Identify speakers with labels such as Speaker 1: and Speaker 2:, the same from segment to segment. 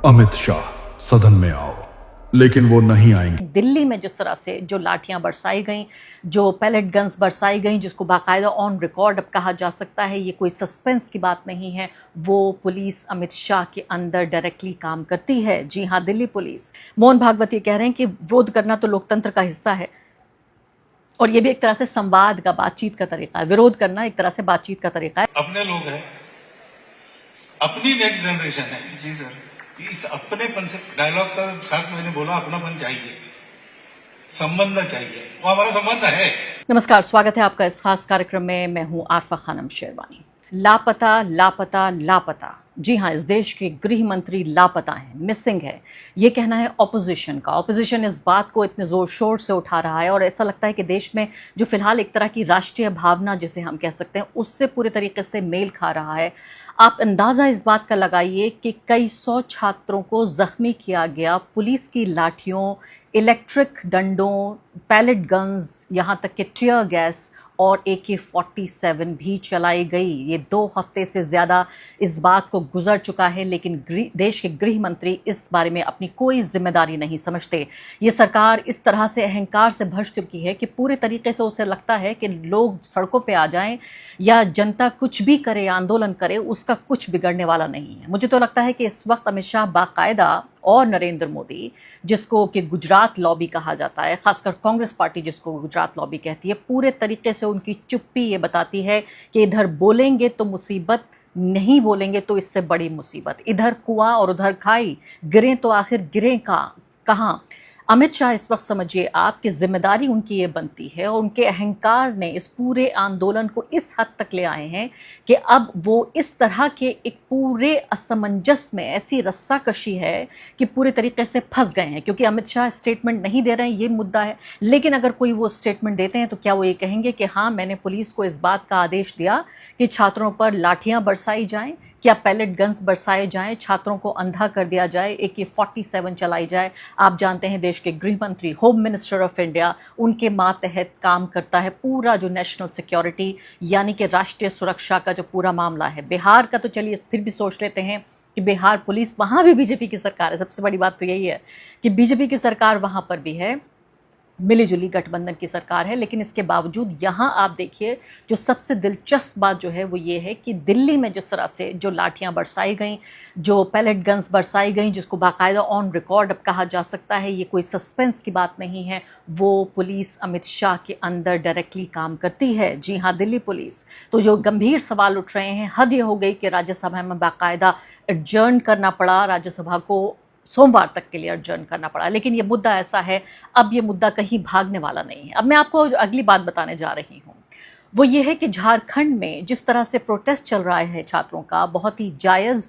Speaker 1: अमित शाह सदन में आओ, लेकिन वो नहीं आएंगे।
Speaker 2: दिल्ली में जिस तरह से जो लाठियां बरसाई गईं, जो पैलेट गन्स बरसाई गईं, जिसको बाकायदा ऑन रिकॉर्ड अब कहा जा सकता है, ये कोई सस्पेंस की बात नहीं है, वो पुलिस अमित शाह के अंदर डायरेक्टली काम करती है। जी हाँ, दिल्ली पुलिस। मोहन भागवत ये कह रहे हैं कि विरोध करना तो लोकतंत्र का हिस्सा है और ये भी एक तरह से संवाद का, बातचीत का तरीका है। विरोध करना एक तरह से बातचीत का तरीका है।
Speaker 3: अपने लोग हैं, अपनी नेक्स्ट जनरेशन है। जी सर, इस अपनेपन से डायलॉग का साथ मैंने बोला, अपनापन चाहिए, संबंध चाहिए, वो हमारा संबंध है।
Speaker 2: नमस्कार, स्वागत है आपका इस खास कार्यक्रम में। मैं हूं आरफा खानम शेरवानी। लापता लापता लापता, जी हाँ, इस देश के गृह मंत्री लापता हैं, मिसिंग है, ये कहना है ऑपोजिशन का। ऑपोजिशन इस बात को इतने जोर शोर से उठा रहा है और ऐसा लगता है कि देश में जो फिलहाल एक तरह की राष्ट्रीय भावना जिसे हम कह सकते हैं, उससे पूरे तरीके से मेल खा रहा है। आप अंदाज़ा इस बात का लगाइए कि कई सौ छात्रों को जख्मी किया गया पुलिस की लाठियों, इलेक्ट्रिक डंडों, पैलेट गन्स, यहाँ तक कि टीयर गैस और AK-47 भी चलाई गई। ये 2 हफ्ते से ज़्यादा इस बात को गुजर चुका है, लेकिन देश के गृह मंत्री इस बारे में अपनी कोई जिम्मेदारी नहीं समझते। ये सरकार इस तरह से अहंकार से भर चुकी है कि पूरे तरीके से उसे लगता है कि लोग सड़कों पे आ जाएं या जनता कुछ भी करे, आंदोलन करे, उसका कुछ बिगड़ने वाला नहीं है। मुझे तो लगता है कि इस वक्त अमित शाह बाकायदा और नरेंद्र मोदी, जिसको कि गुजरात लॉबी कहा जाता है, खासकर कांग्रेस पार्टी जिसको गुजरात लॉबी कहती है, पूरे तरीके से उनकी चुप्पी ये बताती है कि इधर बोलेंगे तो मुसीबत, नहीं बोलेंगे तो इससे बड़ी मुसीबत। इधर कुआं और उधर खाई, गिरें तो आखिर गिरें कहाँ। अमित शाह इस वक्त समझिए आपकी जिम्मेदारी उनकी ये बनती है और उनके अहंकार ने इस पूरे आंदोलन को इस हद तक ले आए हैं कि अब वो इस तरह के एक पूरे असमंजस में ऐसी रस्साकशी है कि पूरे तरीके से फंस गए हैं। क्योंकि अमित शाह स्टेटमेंट नहीं दे रहे हैं, ये मुद्दा है, लेकिन अगर कोई वो स्टेटमेंट देते हैं तो क्या वो ये कहेंगे कि हाँ, मैंने पुलिस को इस बात का आदेश दिया कि छात्रों पर लाठियां बरसाई जाएं, क्या पैलेट गन्स बरसाए जाएं, छात्रों को अंधा कर दिया जाए, AK-47 चलाई जाए। आप जानते हैं देश के गृह मंत्री, होम मिनिस्टर ऑफ इंडिया, उनके मातहत काम करता है पूरा जो नेशनल सिक्योरिटी यानी कि राष्ट्रीय सुरक्षा का जो पूरा मामला है। बिहार का तो चलिए फिर भी सोच लेते हैं कि बिहार पुलिस, वहाँ भी बीजेपी की सरकार है। सबसे बड़ी बात तो यही है कि बीजेपी की सरकार वहाँ पर भी है, मिलीजुली गठबंधन की सरकार है, लेकिन इसके बावजूद यहाँ आप देखिए जो सबसे दिलचस्प बात जो है वो ये है कि दिल्ली में जिस तरह से जो लाठियाँ बरसाई गईं, जो पैलेट गन्स बरसाई गईं, जिसको बाकायदा ऑन रिकॉर्ड अब कहा जा सकता है, ये कोई सस्पेंस की बात नहीं है, वो पुलिस अमित शाह के अंदर डायरेक्टली काम करती है। जी हाँ, दिल्ली पुलिस। तो जो गंभीर सवाल उठ रहे हैं, हद ये हो गई कि राज्यसभा में बाकायदा एडजर्न करना पड़ा, राज्यसभा को सोमवार तक के लिए एडजर्न करना पड़ा। लेकिन ये मुद्दा ऐसा है, अब ये मुद्दा कहीं भागने वाला नहीं है। अब मैं आपको अगली बात बताने जा रही हूँ, वो ये है कि झारखंड में जिस तरह से प्रोटेस्ट चल रहा है छात्रों का, बहुत ही जायज़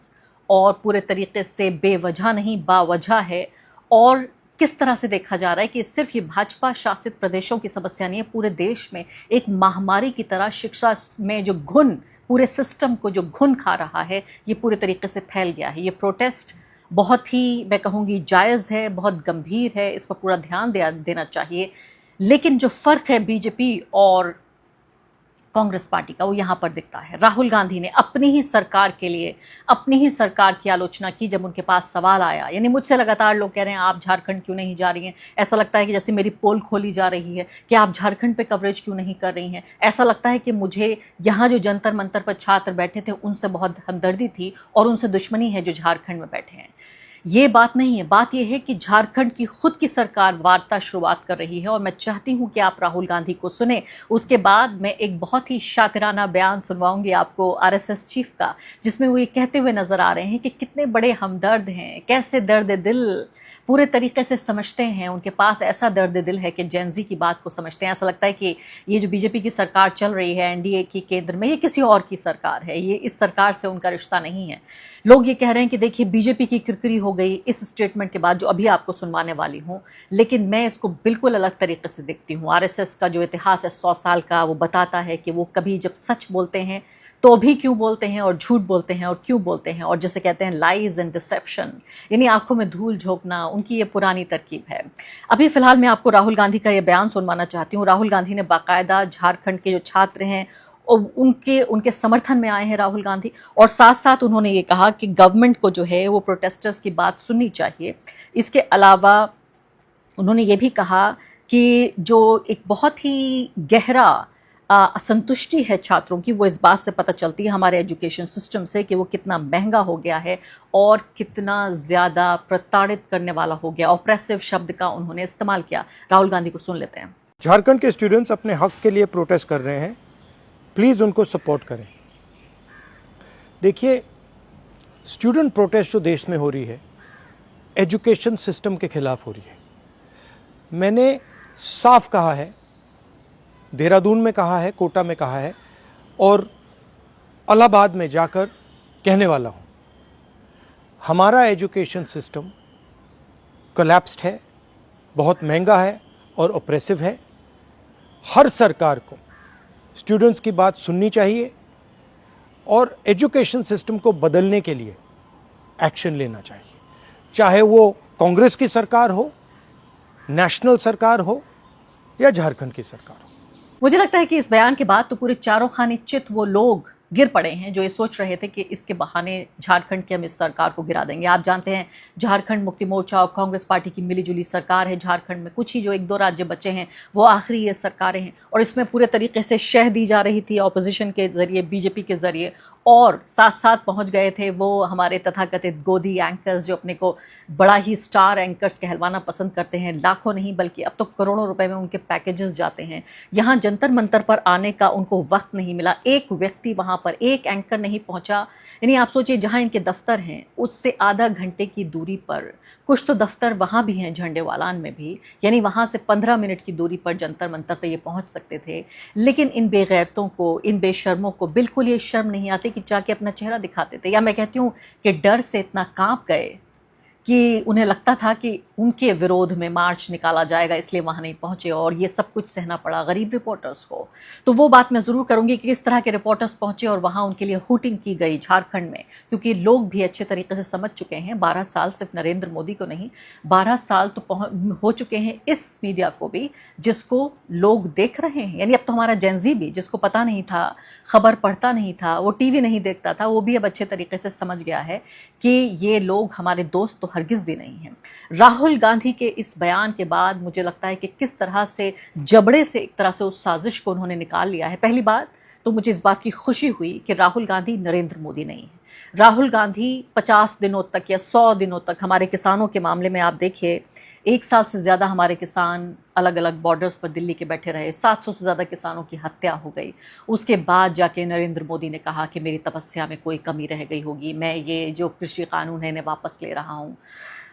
Speaker 2: और पूरे तरीके से बेवजह नहीं, बावजह है। और किस तरह से देखा जा रहा है कि सिर्फ ये भाजपा शासित प्रदेशों की समस्या नहीं है, पूरे देश में एक महामारी की तरह शिक्षा में जो घुन, पूरे सिस्टम को जो घुन खा रहा है, ये पूरे तरीके से फैल गया है। ये प्रोटेस्ट बहुत ही, मैं कहूँगी, जायज़ है, बहुत गंभीर है, इस पर पूरा ध्यान देना चाहिए। लेकिन जो फ़र्क है बीजेपी और कांग्रेस पार्टी का, वो यहाँ पर दिखता है। राहुल गांधी ने अपनी ही सरकार के लिए, अपनी ही सरकार की आलोचना की जब उनके पास सवाल आया। यानी मुझसे लगातार लोग कह रहे हैं आप झारखंड क्यों नहीं जा रही हैं, ऐसा लगता है कि जैसे मेरी पोल खोली जा रही है कि आप झारखंड पे कवरेज क्यों नहीं कर रही हैं। ऐसा लगता है कि मुझे यहाँ जो जंतर मंतर पर छात्र बैठे थे उनसे बहुत हमदर्दी थी और उनसे दुश्मनी है जो झारखंड में बैठे हैं। ये बात नहीं है। बात यह है कि झारखंड की खुद की सरकार वार्ता शुरुआत कर रही है और मैं चाहती हूं कि आप राहुल गांधी को सुने। उसके बाद मैं एक बहुत ही शातिराना बयान सुनवाऊंगी आपको RSS चीफ का, जिसमें वो ये कहते हुए नजर आ रहे हैं कि कितने बड़े हमदर्द हैं, कैसे दर्द दिल पूरे तरीके से समझते हैं। उनके पास ऐसा दर्द दिल है कि जेनजी की बात को समझते हैं। ऐसा लगता है कि ये जो बीजेपी की सरकार चल रही है NDA की केंद्र में, ये किसी और की सरकार है, ये इस सरकार से उनका रिश्ता नहीं है। लोग ये कह रहे हैं कि देखिए बीजेपी की किरकिरी हो गई इस स्टेटमेंट के बाद जो अभी आपको सुनवाने वाली हूँ, लेकिन मैं इसको बिल्कुल अलग तरीके से देखती हूँ। RSS का जो इतिहास है 100 साल का, वो बताता है कि वो कभी जब सच बोलते हैं तो भी क्यों बोलते हैं और झूठ बोलते हैं और क्यों बोलते हैं, और जैसे कहते हैं लाइज एंड डिसेप्शन, यानी आंखों में धूल झोंकना, उनकी ये पुरानी तरकीब है। अभी फिलहाल मैं आपको राहुल गांधी का ये बयान सुनवाना चाहती हूँ। राहुल गांधी ने बाकायदा झारखंड के जो छात्र हैं और उनके उनके समर्थन में आए हैं राहुल गांधी। और साथ साथ उन्होंने ये कहा कि गवर्नमेंट को जो है वो प्रोटेस्टर्स की बात सुननी चाहिए। इसके अलावा उन्होंने ये भी कहा कि जो एक बहुत ही गहरा असंतुष्टि है छात्रों की, वो इस बात से पता चलती है हमारे एजुकेशन सिस्टम से कि वो कितना महंगा हो गया है और कितना ज़्यादा प्रताड़ित करने वाला हो गया। ऑप्रेसिव शब्द का उन्होंने इस्तेमाल किया। राहुल गांधी को सुन लेते हैं।
Speaker 4: झारखंड के स्टूडेंट्स अपने हक के लिए प्रोटेस्ट कर रहे हैं, प्लीज़ उनको सपोर्ट करें। देखिए, स्टूडेंट प्रोटेस्ट जो देश में हो रही है, एजुकेशन सिस्टम के खिलाफ हो रही है। मैंने साफ कहा है, देहरादून में कहा है, कोटा में कहा है और इलाहाबाद में जाकर कहने वाला हूं, हमारा एजुकेशन सिस्टम कोलैप्स्ड है, बहुत महंगा है और ऑप्रेसिव है। हर सरकार को स्टूडेंट्स की बात सुननी चाहिए और एजुकेशन सिस्टम को बदलने के लिए एक्शन लेना चाहिए, चाहे वो कांग्रेस की सरकार हो, नेशनल सरकार हो या झारखंड की सरकार हो।
Speaker 2: मुझे लगता है कि इस बयान के बाद तो पूरे चारों खाने चित वो लोग गिर पड़े हैं जो ये सोच रहे थे कि इसके बहाने झारखंड की हम इस सरकार को गिरा देंगे। आप जानते हैं झारखंड मुक्ति मोर्चा और कांग्रेस पार्टी की मिलीजुली सरकार है झारखंड में। कुछ ही जो 1-2 राज्य बचे हैं वो आखिरी ये सरकारें हैं और इसमें पूरे तरीके से शह दी जा रही थी ऑपोजिशन के जरिए, बीजेपी के जरिए, और साथ साथ पहुंच गए थे वो हमारे तथाकथित गोदी एंकर्स जो अपने को बड़ा ही स्टार एंकर्स कहलवाना पसंद करते हैं। लाखों नहीं बल्कि अब तो करोड़ों रुपए में उनके पैकेजेस जाते हैं। यहाँ जंतर मंतर पर आने का उनको वक्त नहीं मिला, एक व्यक्ति वहां पर, एक एंकर नहीं पहुंचा। यानी आप सोचिए, जहां इनके दफ्तर हैं उससे आधा घंटे की दूरी पर, कुछ तो दफ्तर वहां भी हैं झंडेवालान में भी, यानी वहां से 15 मिनट की दूरी पर जंतर मंतर पर ये पहुंच सकते थे। लेकिन इन बेगैरतों को, इन बेशर्मों को बिल्कुल ये शर्म नहीं आती कि जाके अपना चेहरा दिखाते थे, या मैं कहती हूँ कि डर से इतना कांप गए कि उन्हें लगता था कि उनके विरोध में मार्च निकाला जाएगा, इसलिए वहां नहीं पहुंचे और ये सब कुछ सहना पड़ा गरीब रिपोर्टर्स को। तो वो बात मैं ज़रूर करूंगी कि किस तरह के रिपोर्टर्स पहुंचे और वहां उनके लिए हुटिंग की गई झारखंड में, क्योंकि लोग भी अच्छे तरीके से समझ चुके हैं। 12 साल सिर्फ नरेंद्र मोदी को नहीं, 12 साल तो हो चुके हैं इस मीडिया को भी जिसको लोग देख रहे हैं। यानी अब तो हमारा जेनजी भी, जिसको पता नहीं था, खबर पढ़ता नहीं था, वो टीवी नहीं देखता था, वो भी अब अच्छे तरीके से समझ गया है कि ये लोग हमारे दोस्त तो हरगिज़ भी नहीं हैं। राहुल गांधी के इस बयान के बाद मुझे लगता है कि किस तरह से जबड़े से एक तरह से उस साजिश को उन्होंने निकाल लिया है। पहली बात तो मुझे इस बात की खुशी हुई कि राहुल गांधी नरेंद्र मोदी नहीं है। राहुल गांधी 50 दिनों तक या 100 दिनों तक हमारे किसानों के मामले में आप देखिए, 1 साल से ज़्यादा हमारे किसान अलग अलग बॉर्डर्स पर दिल्ली के बैठे रहे, 700 से ज़्यादा किसानों की हत्या हो गई। उसके बाद जाके नरेंद्र मोदी ने कहा कि मेरी तपस्या में कोई कमी रह गई होगी, मैं ये जो कृषि कानून है इन्हें वापस ले रहा हूँ।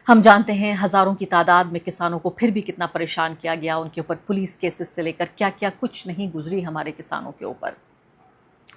Speaker 2: हम जानते हैं हज़ारों की तादाद में किसानों को फिर भी कितना परेशान किया गया, उनके ऊपर पुलिस केसेस से लेकर क्या क्या कुछ नहीं गुजरी हमारे किसानों के ऊपर।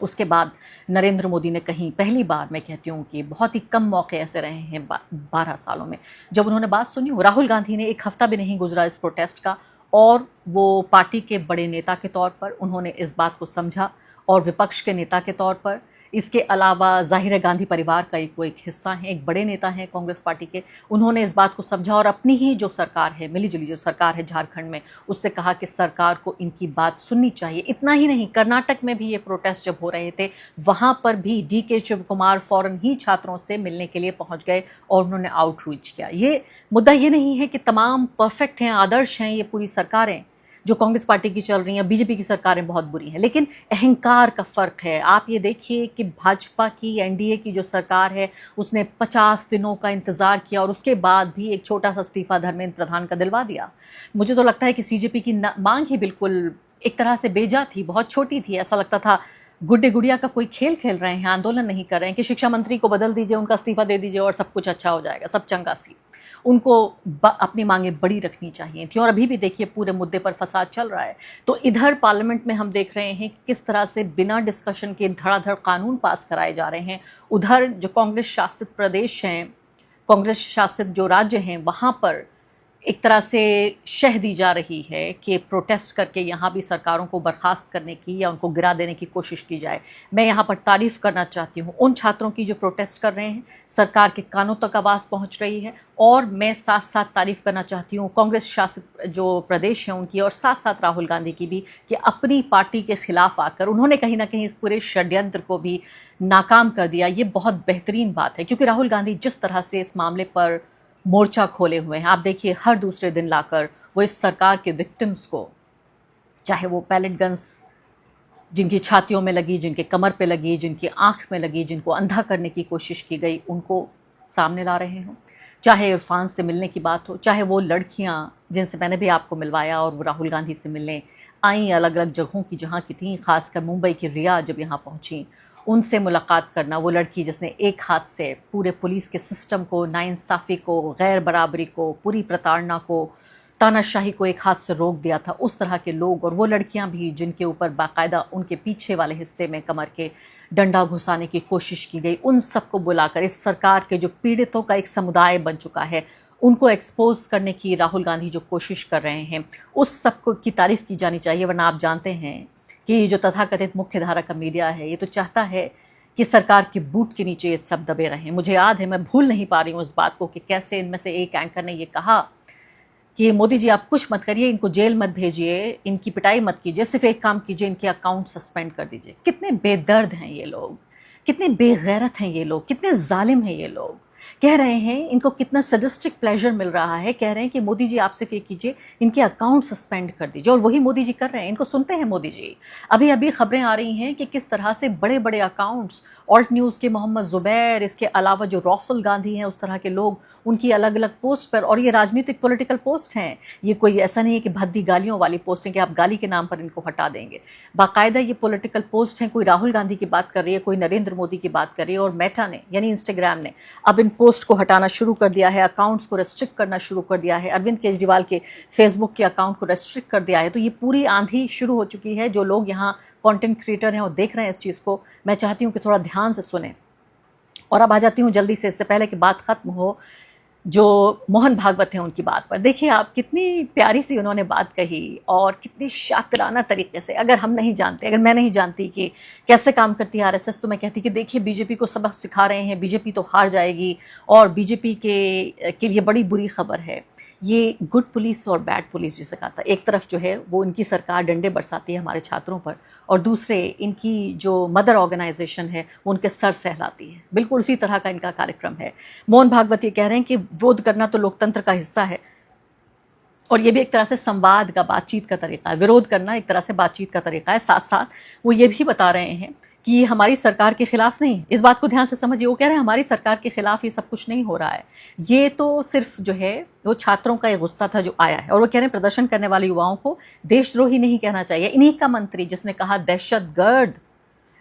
Speaker 2: उसके बाद नरेंद्र मोदी ने कहीं पहली बार, मैं कहती हूँ कि बहुत ही कम मौके ऐसे रहे हैं 12 सालों में जब उन्होंने बात सुनी। राहुल गांधी ने 1 हफ्ता भी नहीं गुजरा इस प्रोटेस्ट का और वो पार्टी के बड़े नेता के तौर पर उन्होंने इस बात को समझा और विपक्ष के नेता के तौर पर, इसके अलावा ज़ाहिर है गांधी परिवार का वो एक हिस्सा हैं, एक बड़े नेता हैं कांग्रेस पार्टी के, उन्होंने इस बात को समझा और अपनी ही जो सरकार है, मिलीजुली जो सरकार है झारखंड में, उससे कहा कि सरकार को इनकी बात सुननी चाहिए। इतना ही नहीं, कर्नाटक में भी ये प्रोटेस्ट जब हो रहे थे वहाँ पर भी DK शिव कुमार फौरन ही छात्रों से मिलने के लिए पहुँच गए और उन्होंने आउटरीच किया। ये मुद्दा ये नहीं है कि तमाम परफेक्ट हैं, आदर्श हैं ये पूरी सरकारें जो कांग्रेस पार्टी की चल रही हैं, बीजेपी की सरकारें बहुत बुरी हैं, लेकिन अहंकार का फ़र्क है। आप ये देखिए कि भाजपा की, NDA की जो सरकार है उसने 50 दिनों का इंतज़ार किया और उसके बाद भी एक छोटा सा इस्तीफा धर्मेंद्र प्रधान का दिलवा दिया। मुझे तो लगता है कि CJP की मांग ही बिल्कुल एक तरह से बेजा थी, बहुत छोटी थी। ऐसा लगता था गुड्डे गुड़िया का कोई खेल खेल रहे हैं, आंदोलन नहीं कर रहे हैं कि शिक्षा मंत्री को बदल दीजिए, उनका इस्तीफा दे दीजिए और सब कुछ अच्छा हो जाएगा, सब चंगा सी। उनको अपनी मांगें बड़ी रखनी चाहिए थी और अभी भी देखिए पूरे मुद्दे पर फसाद चल रहा है। तो इधर पार्लियामेंट में हम देख रहे हैं किस तरह से बिना डिस्कशन के धड़ाधड़ कानून पास कराए जा रहे हैं। उधर जो कांग्रेस शासित प्रदेश हैं, कांग्रेस शासित जो राज्य हैं, वहाँ पर एक तरह से शह दी जा रही है कि प्रोटेस्ट करके यहाँ भी सरकारों को बर्खास्त करने की या उनको गिरा देने की कोशिश की जाए। मैं यहाँ पर तारीफ़ करना चाहती हूँ उन छात्रों की जो प्रोटेस्ट कर रहे हैं, सरकार के कानों तक आवाज़ पहुँच रही है। और मैं साथ साथ तारीफ़ करना चाहती हूँ कांग्रेस शासित जो प्रदेश हैं उनकी, और साथ साथ राहुल गांधी की भी, कि अपनी पार्टी के खिलाफ आकर उन्होंने कहीं ना कहीं इस पूरे षड्यंत्र को भी नाकाम कर दिया। ये बहुत बेहतरीन बात है, क्योंकि राहुल गांधी जिस तरह से इस मामले पर मोर्चा खोले हुए हैं, आप देखिए हर दूसरे दिन लाकर वो इस सरकार के विक्टिम्स को, चाहे वो पैलेट गन्स जिनकी छातियों में लगी, जिनके कमर पे लगी, जिनकी आंख में लगी, जिनको अंधा करने की कोशिश की गई, उनको सामने ला रहे हों। चाहे इरफान से मिलने की बात हो, चाहे वो लड़कियां जिनसे मैंने भी आपको मिलवाया और वो राहुल गांधी से मिलने आई अलग अलग जगहों की जहाँ की थी, खासकर मुंबई की रिया जब यहाँ पहुँची, उनसे मुलाकात करना। वो लड़की जिसने एक हाथ से पूरे पुलिस के सिस्टम को, नाइंसाफ़ी को, गैर बराबरी को, पूरी प्रताड़ना को, तानाशाही को एक हाथ से रोक दिया था, उस तरह के लोग। और वो लड़कियां भी जिनके ऊपर बाकायदा उनके पीछे वाले हिस्से में कमर के डंडा घुसाने की कोशिश की गई, उन सबको बुलाकर इस सरकार के जो पीड़ितों का एक समुदाय बन चुका है, उनको एक्सपोज करने की राहुल गांधी जो कोशिश कर रहे हैं, उस सबको की तारीफ़ की जानी चाहिए। वरना आप जानते हैं कि जो तथाकथित मुख्य धारा का मीडिया है, ये तो चाहता है कि सरकार के बूट के नीचे ये सब दबे रहें। मुझे याद है, मैं भूल नहीं पा रही हूँ उस बात को, कि कैसे इनमें से एक एंकर ने ये कहा कि मोदी जी आप कुछ मत करिए, इनको जेल मत भेजिए, इनकी पिटाई मत कीजिए, सिर्फ एक काम कीजिए, इनके अकाउंट सस्पेंड कर दीजिए। कितने बेदर्द हैं ये लोग, कितने बेगैरत हैं ये लोग, कितने जालिम हैं ये लोग। कह रहे हैं इनको कितना सडिस्टिक प्लेजर मिल रहा है, कह रहे हैं कि मोदी जी आप सिर्फ ये कीजिए, इनके अकाउंट सस्पेंड कर दीजिए। और वही मोदी जी कर रहे हैं, इनको सुनते हैं मोदी जी। अभी अभी खबरें आ रही हैं कि किस तरह से बड़े बड़े अकाउंट्स, ऑल्ट न्यूज़ के मोहम्मद जुबैर, इसके अलावा जो रौफुल गांधी हैं, उस तरह के लोग, उनकी अलग अलग पोस्ट पर, और ये राजनीतिक पॉलिटिकल पोस्ट हैं, ये कोई ऐसा नहीं है कि भद्दी गालियों वाली पोस्ट है कि आप गाली के नाम पर इनको हटा देंगे। बाकायदा ये पॉलिटिकल पोस्ट हैं, कोई राहुल गांधी की बात कर रही है, कोई नरेंद्र मोदी की बात कर रही है, और मेटा ने यानी इंस्टाग्राम ने अब इन पोस्ट को हटाना शुरू कर दिया है, अकाउंट्स को रेस्ट्रिक्ट करना शुरू कर दिया है, अरविंद केजरीवाल के फेसबुक के अकाउंट को रेस्ट्रिक्ट कर दिया है। तो ये पूरी आंधी शुरू हो चुकी है। जो लोग यहाँ कंटेंट क्रिएटर हैं और देख रहे हैं इस चीज़ को, मैं चाहती हूँ कि थोड़ा ध्यान से सुने। और अब आ जाती हूँ जल्दी से, इससे पहले कि बात खत्म हो, जो मोहन भागवत हैं उनकी बात पर। देखिए आप, कितनी प्यारी सी उन्होंने बात कही और कितनी शातिराना तरीके से। अगर हम नहीं जानते, अगर मैं नहीं जानती कि कैसे काम करती है आरएसएस, तो मैं कहती कि देखिए बीजेपी को सबक सिखा रहे हैं, बीजेपी तो हार जाएगी, और बीजेपी के लिए बड़ी बुरी खबर है। ये गुड पुलिस और बैड पुलिस जिसे कहा था, एक तरफ जो है वो इनकी सरकार डंडे बरसाती है हमारे छात्रों पर, और दूसरे इनकी जो मदर ऑर्गेनाइजेशन है वो उनके सर सहलाती है। बिल्कुल उसी तरह का इनका कार्यक्रम है। मोहन भागवत ये कह रहे हैं कि विरोध करना तो लोकतंत्र का हिस्सा है, और ये भी एक तरह से संवाद का, बातचीत का तरीका है। विरोध करना एक तरह से बातचीत का तरीका है। साथ साथ वो ये भी बता रहे हैं कि ये हमारी सरकार के खिलाफ नहीं, इस बात को ध्यान से समझिए। वो कह रहे हैं हमारी सरकार के खिलाफ ये सब कुछ नहीं हो रहा है, ये तो सिर्फ जो है वो छात्रों का एक गुस्सा था जो आया है। और वो कह रहे हैं प्रदर्शन करने वाले युवाओं को देशद्रोही नहीं कहना चाहिए। इन्हीं का मंत्री जिसने कहा दहशतगर्द,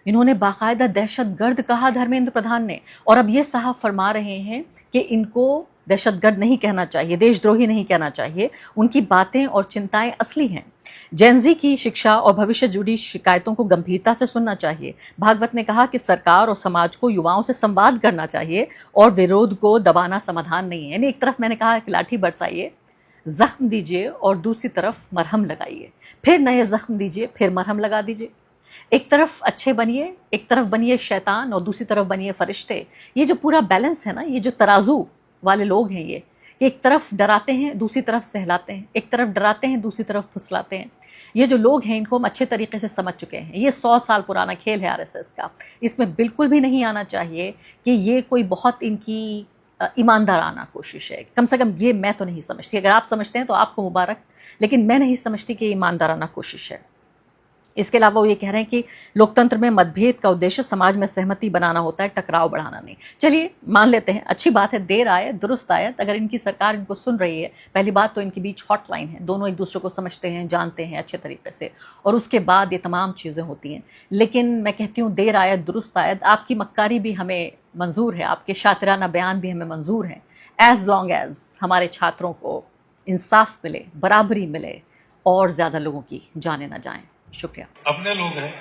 Speaker 2: इन्होंने बाकायदा दहशतगर्द कहा धर्मेंद्र प्रधान ने, और अब ये साहब फरमा रहे हैं कि इनको दहशतगर्द नहीं कहना चाहिए, देशद्रोही नहीं कहना चाहिए। उनकी बातें और चिंताएं असली हैं। जेनजी की शिक्षा और भविष्य जुड़ी शिकायतों को गंभीरता से सुनना चाहिए। भागवत ने कहा कि सरकार और समाज को युवाओं से संवाद करना चाहिए और विरोध को दबाना समाधान नहीं है। यानी एक तरफ मैंने कहा कि लाठी बरसाइए, जख्म दीजिए, और दूसरी तरफ मरहम लगाइए, फिर नए जख्म दीजिए, फिर मरहम लगा दीजिए। एक तरफ अच्छे बनिए, एक तरफ बनिए शैतान, और दूसरी तरफ बनिए फरिश्ते। ये जो पूरा बैलेंस है ना, ये जो तराजू वाले लोग हैं ये, कि एक तरफ डराते हैं, दूसरी तरफ सहलाते हैं, एक तरफ डराते हैं, दूसरी तरफ फुसलाते हैं। ये जो लोग हैं इनको हम अच्छे तरीके से समझ चुके हैं। ये 100 साल पुराना खेल है आरएसएस का। इसमें बिल्कुल भी नहीं आना चाहिए कि ये कोई बहुत इनकी ईमानदाराना कोशिश है। कम से कम ये मैं तो नहीं समझती। अगर आप समझते हैं तो आपको मुबारक, लेकिन मैं नहीं समझती कि ईमानदाराना कोशिश है। इसके अलावा वो ये कह रहे हैं कि लोकतंत्र में मतभेद का उद्देश्य समाज में सहमति बनाना होता है, टकराव बढ़ाना नहीं। चलिए मान लेते हैं, अच्छी बात है, देर आए दुरुस्त आए। अगर इनकी सरकार इनको सुन रही है, पहली बात तो इनके बीच हॉटलाइन है, दोनों एक दूसरे को समझते हैं, जानते हैं अच्छे तरीके से, और उसके बाद ये तमाम चीज़ें होती हैं। लेकिन मैं कहती हूँ देर आए दुरुस्त आए। आपकी मक्कारी भी हमें मंजूर है, आपके शातिराना बयान भी हमें मंजूर हैं, एज लॉन्ग एज हमारे छात्रों को इंसाफ मिले, बराबरी मिले, और ज़्यादा लोगों की जाने ना जाएं। शुक्रिया।
Speaker 3: अपने लोग हैं,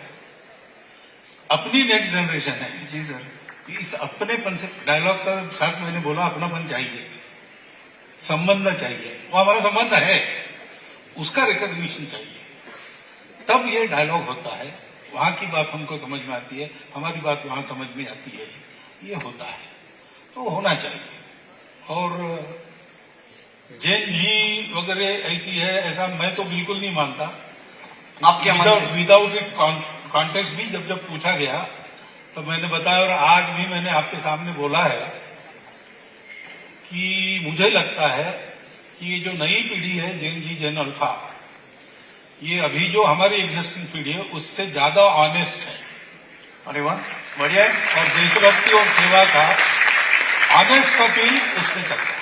Speaker 3: अपनी नेक्स्ट जनरेशन है। जी सर। इस अपनेपन से, डायलॉग का साथ मैंने बोला अपनापन चाहिए, संबंध चाहिए, वो हमारा संबंध है, उसका रिकॉग्निशन चाहिए, तब ये डायलॉग होता है। वहां की बात हमको समझ में आती है, हमारी बात वहां समझ में आती है, ये होता है, तो होना चाहिए। और जैन जी वगैरह ऐसी है, ऐसा मैं तो बिल्कुल नहीं मानता।
Speaker 5: आप क्या मानते हैं?
Speaker 3: विदाउट इट कॉन्टेक्स्ट भी जब पूछा गया तो मैंने बताया, और आज भी मैंने आपके सामने बोला है कि मुझे लगता है कि ये जो नई पीढ़ी है जैन जी, जैन अल्फा, ये अभी जो हमारी एग्जिस्टिंग पीढ़ी है उससे ज्यादा ऑनेस्ट है।
Speaker 5: अरे वाह, बढ़िया है।
Speaker 3: और देशभक्ति और सेवा का ऑनेस्ट अपील उसमें करता है।